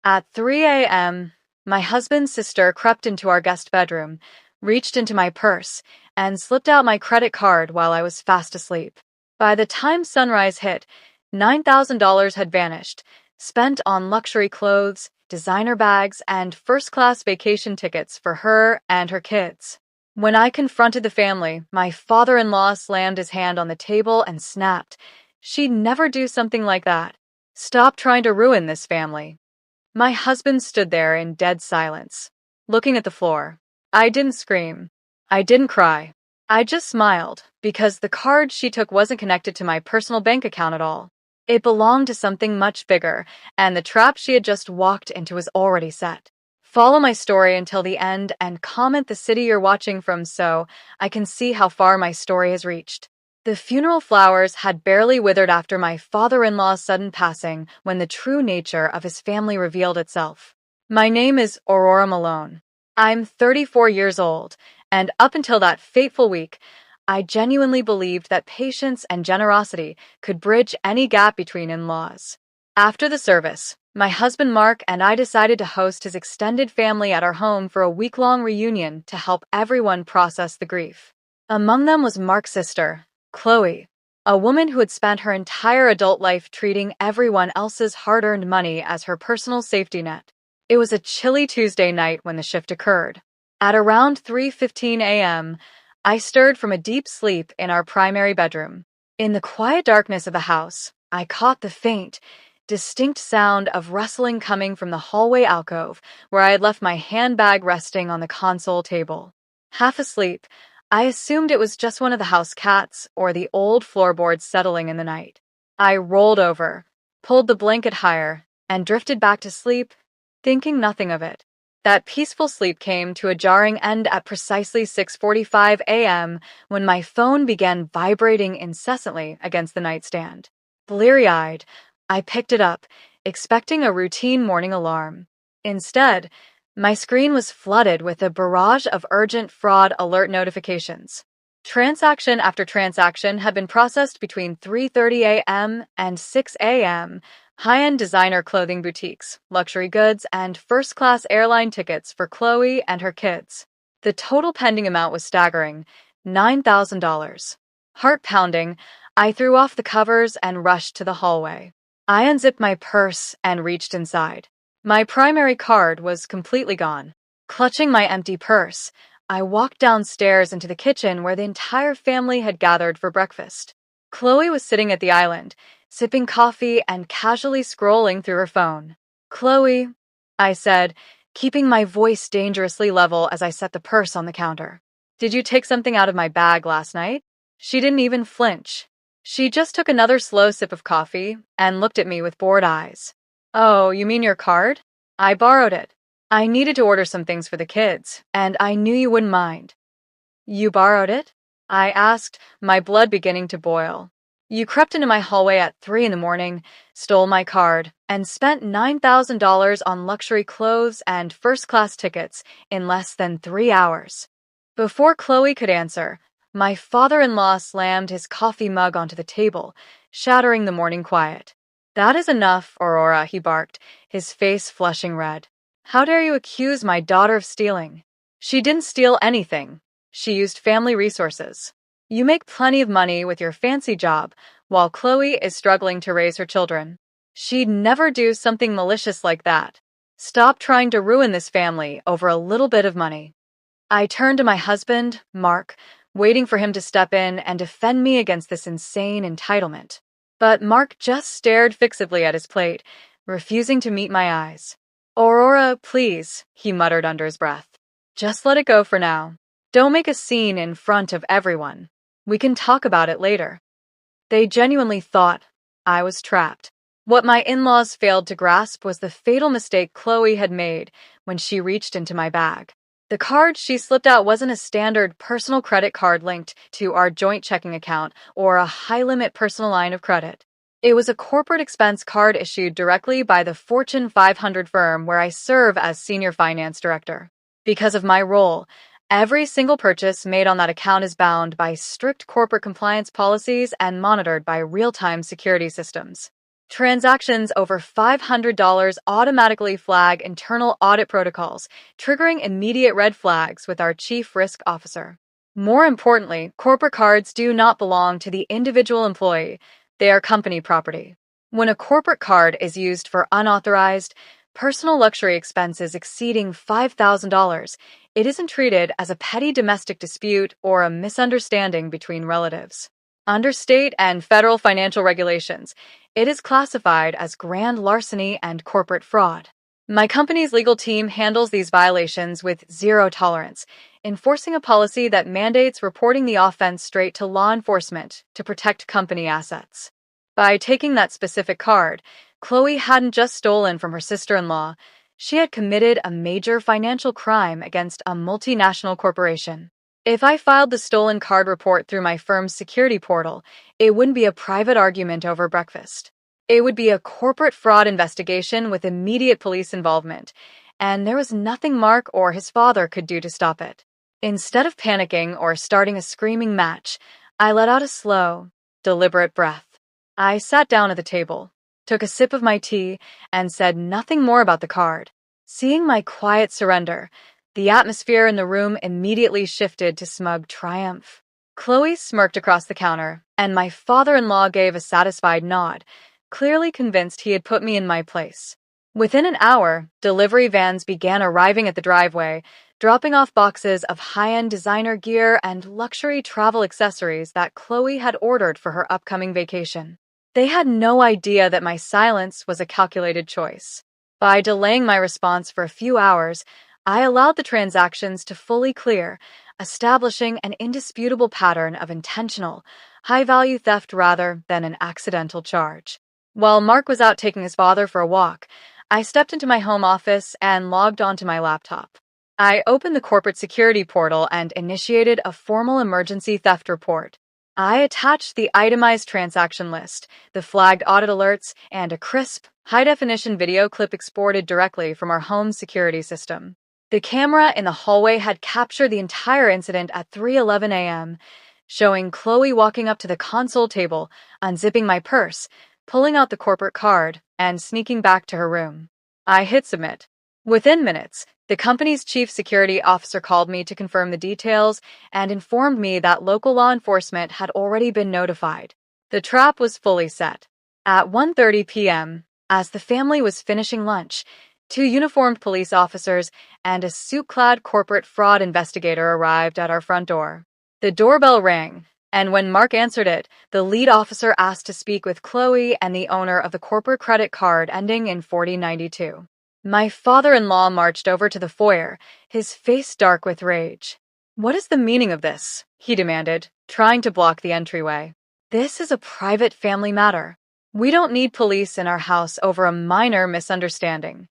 At 3 a.m., my husband's sister crept into our guest bedroom, reached into my purse, and slipped out my credit card while I was fast asleep. By the time sunrise hit, $9,000 had vanished, spent on luxury clothes, designer bags, and first-class vacation tickets for her and her kids. When I confronted the family, my father-in-law slammed his hand on the table and snapped, "She'd never do something like that. Stop trying to ruin this family." My husband stood there in dead silence, looking at the floor. I didn't scream. I didn't cry. I just smiled, because the card she took wasn't connected to my personal bank account at all. It belonged to something much bigger, and the trap she had just walked into was already set. Follow my story until the end and comment the city you're watching from so I can see how far my story has reached. The funeral flowers had barely withered after my father-in-law's sudden passing when the true nature of his family revealed itself. My name is Aurora Malone. I'm 34 years old, and up until that fateful week, I genuinely believed that patience and generosity could bridge any gap between in-laws. After the service, my husband Mark and I decided to host his extended family at our home for a week-long reunion to help everyone process the grief. Among them was Mark's sister, Chloe, a woman who had spent her entire adult life treating everyone else's hard-earned money as her personal safety net. It was a chilly Tuesday night when the shift occurred. At around 3:15 a.m., I stirred from a deep sleep in our primary bedroom. In the quiet darkness of the house, I caught the faint, distinct sound of rustling coming from the hallway alcove where I had left my handbag resting on the console table. Half asleep, I assumed it was just one of the house cats or the old floorboards settling in the night. I rolled over, pulled the blanket higher, and drifted back to sleep, thinking nothing of it. That peaceful sleep came to a jarring end at precisely 6:45 a.m. when my phone began vibrating incessantly against the nightstand. Bleary-eyed, I picked it up, expecting a routine morning alarm. Instead, my screen was flooded with a barrage of urgent fraud alert notifications. Transaction after transaction had been processed between 3:30 a.m. and 6 a.m., high-end designer clothing boutiques, luxury goods, and first-class airline tickets for Chloe and her kids. The total pending amount was staggering, $9,000. Heart-pounding, I threw off the covers and rushed to the hallway. I unzipped my purse and reached inside. My primary card was completely gone. Clutching my empty purse, I walked downstairs into the kitchen where the entire family had gathered for breakfast. Chloe was sitting at the island, sipping coffee and casually scrolling through her phone. "Chloe," I said, keeping my voice dangerously level as I set the purse on the counter. "Did you take something out of my bag last night?" She didn't even flinch. She just took another slow sip of coffee and looked at me with bored eyes. "Oh, you mean your card? I borrowed it. I needed to order some things for the kids, and I knew you wouldn't mind." "You borrowed it?" I asked, my blood beginning to boil. "You crept into my hallway at 3 in the morning, stole my card, and spent $9,000 on luxury clothes and first-class tickets in less than 3 hours." Before Chloe could answer, my father-in-law slammed his coffee mug onto the table, shattering the morning quiet. "That is enough, Aurora," he barked, his face flushing red. "How dare you accuse my daughter of stealing? She didn't steal anything. She used family resources. You make plenty of money with your fancy job, while Chloe is struggling to raise her children. She'd never do something malicious like that. Stop trying to ruin this family over a little bit of money." I turned to my husband, Mark, waiting for him to step in and defend me against this insane entitlement. But Mark just stared fixedly at his plate, refusing to meet my eyes. "Aurora, please," he muttered under his breath. "Just let it go for now. Don't make a scene in front of everyone. We can talk about it later." They genuinely thought I was trapped. What my in-laws failed to grasp was the fatal mistake Chloe had made when she reached into my bag. The card she slipped out wasn't a standard personal credit card linked to our joint checking account or a high-limit personal line of credit. It was a corporate expense card issued directly by the Fortune 500 firm where I serve as senior finance director. Because of my role, every single purchase made on that account is bound by strict corporate compliance policies and monitored by real-time security systems. Transactions over $500 automatically flag internal audit protocols, triggering immediate red flags with our chief risk officer. More importantly, corporate cards do not belong to the individual employee. They are company property. When a corporate card is used for unauthorized, personal luxury expenses exceeding $5,000, it isn't treated as a petty domestic dispute or a misunderstanding between relatives. Under state and federal financial regulations, it is classified as grand larceny and corporate fraud. My company's legal team handles these violations with zero tolerance, enforcing a policy that mandates reporting the offense straight to law enforcement to protect company assets. By taking that specific card, Chloe hadn't just stolen from her sister-in-law, she had committed a major financial crime against a multinational corporation. If I filed the stolen card report through my firm's security portal, it wouldn't be a private argument over breakfast. It would be a corporate fraud investigation with immediate police involvement, and there was nothing Mark or his father could do to stop it. Instead of panicking or starting a screaming match, I let out a slow, deliberate breath. I sat down at the table, took a sip of my tea, and said nothing more about the card. Seeing my quiet surrender, the atmosphere in the room immediately shifted to smug triumph. Chloe smirked across the counter, and my father-in-law gave a satisfied nod, clearly convinced he had put me in my place. Within an hour, delivery vans began arriving at the driveway, dropping off boxes of high-end designer gear and luxury travel accessories that Chloe had ordered for her upcoming vacation. They had no idea that my silence was a calculated choice. By delaying my response for a few hours, I allowed the transactions to fully clear, establishing an indisputable pattern of intentional, high-value theft rather than an accidental charge. While Mark was out taking his father for a walk, I stepped into my home office and logged onto my laptop. I opened the corporate security portal and initiated a formal emergency theft report. I attached the itemized transaction list, the flagged audit alerts, and a crisp, high-definition video clip exported directly from our home security system. The camera in the hallway had captured the entire incident at 3:11 a.m., showing Chloe walking up to the console table, unzipping my purse, pulling out the corporate card, and sneaking back to her room. I hit submit. Within minutes, the company's chief security officer called me to confirm the details and informed me that local law enforcement had already been notified. The trap was fully set. At 1:30 p.m., as the family was finishing lunch, two uniformed police officers and a suit-clad corporate fraud investigator arrived at our front door. The doorbell rang, and when Mark answered it, the lead officer asked to speak with Chloe and the owner of the corporate credit card ending in 4092. My father-in-law marched over to the foyer, his face dark with rage. "What is the meaning of this?" he demanded, trying to block the entryway. "This is a private family matter. We don't need police in our house over a minor misunderstanding."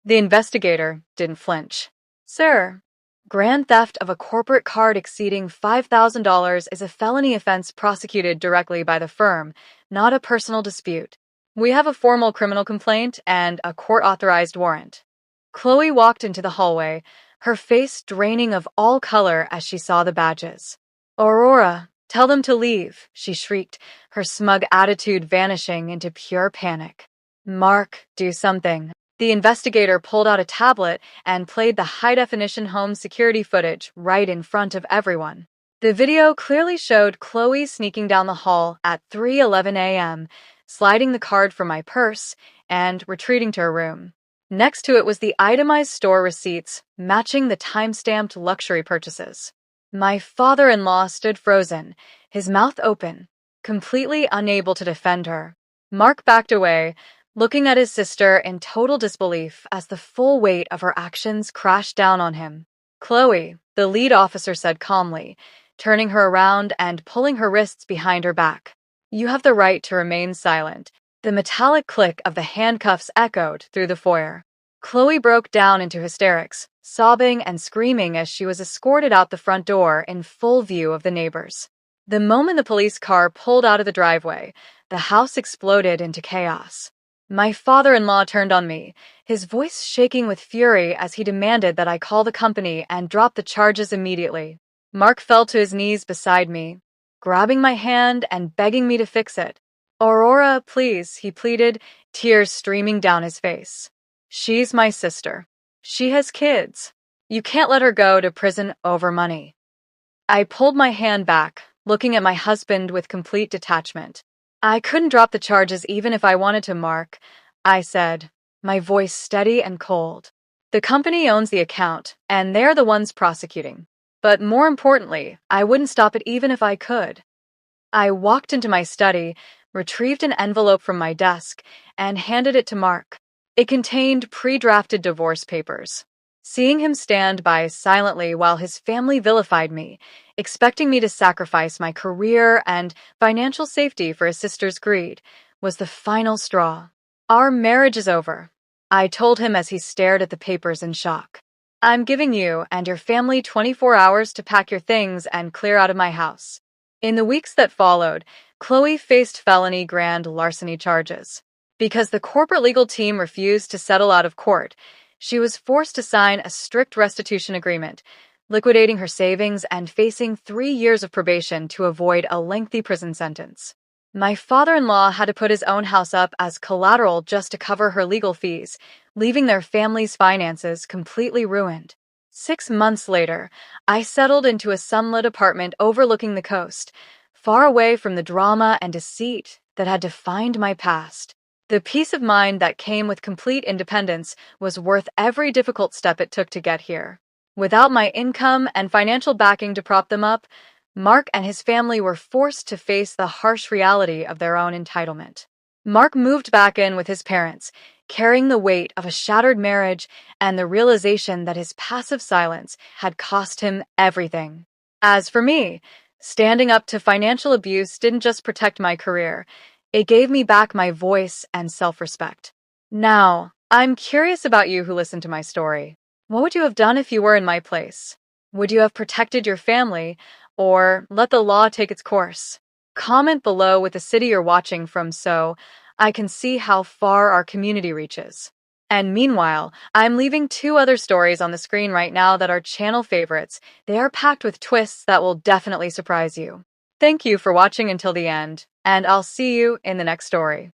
The investigator didn't flinch. "Sir, grand theft of a corporate card exceeding $5,000 is a felony offense prosecuted directly by the firm, not a personal dispute. We have a formal criminal complaint and a court-authorized warrant." Chloe walked into the hallway, her face draining of all color as she saw the badges. "Aurora, tell them to leave," she shrieked, her smug attitude vanishing into pure panic. "Mark, do something." The investigator pulled out a tablet and played the high-definition home security footage right in front of everyone. The video clearly showed Chloe sneaking down the hall at 3:11 a.m., sliding the card from my purse, and retreating to her room. Next to it was the itemized store receipts, matching the time-stamped luxury purchases. My father-in-law stood frozen, his mouth open, completely unable to defend her. Mark backed away, looking at his sister in total disbelief as the full weight of her actions crashed down on him. "Chloe," the lead officer said calmly, turning her around and pulling her wrists behind her back. "You have the right to remain silent." The metallic click of the handcuffs echoed through the foyer. Chloe broke down into hysterics, sobbing and screaming as she was escorted out the front door in full view of the neighbors. The moment the police car pulled out of the driveway, the house exploded into chaos. My father-in-law turned on me, his voice shaking with fury as he demanded that I call the company and drop the charges immediately. Mark fell to his knees beside me, grabbing my hand and begging me to fix it. Aurora, please, he pleaded, tears streaming down his face. She's my sister. She has kids. You can't let her go to prison over money. I pulled my hand back, looking at my husband with complete detachment. I couldn't drop the charges even if I wanted to, Mark, I said, my voice steady and cold. The company owns the account, and they're the ones prosecuting. But more importantly, I wouldn't stop it even if I could. I walked into my study, retrieved an envelope from my desk, and handed it to Mark. It contained pre-drafted divorce papers. Seeing him stand by silently while his family vilified me, expecting me to sacrifice my career and financial safety for his sister's greed, was the final straw. Our marriage is over, I told him as he stared at the papers in shock. I'm giving you and your family 24 hours to pack your things and clear out of my house. In the weeks that followed, Chloe faced felony grand larceny charges. Because the corporate legal team refused to settle out of court, she was forced to sign a strict restitution agreement, liquidating her savings and facing 3 years of probation to avoid a lengthy prison sentence. My father-in-law had to put his own house up as collateral just to cover her legal fees, leaving their family's finances completely ruined. 6 months later, I settled into a sunlit apartment overlooking the coast, far away from the drama and deceit that had defined my past. The peace of mind that came with complete independence was worth every difficult step it took to get here. Without my income and financial backing to prop them up, Mark and his family were forced to face the harsh reality of their own entitlement. Mark moved back in with his parents, carrying the weight of a shattered marriage and the realization that his passive silence had cost him everything. As for me, standing up to financial abuse didn't just protect my career, it gave me back my voice and self-respect. Now, I'm curious about you who listened to my story. What would you have done if you were in my place? Would you have protected your family, or let the law take its course? Comment below with the city you're watching from so I can see how far our community reaches. And meanwhile, I'm leaving 2 other stories on the screen right now that are channel favorites. They are packed with twists that will definitely surprise you. Thank you for watching until the end, and I'll see you in the next story.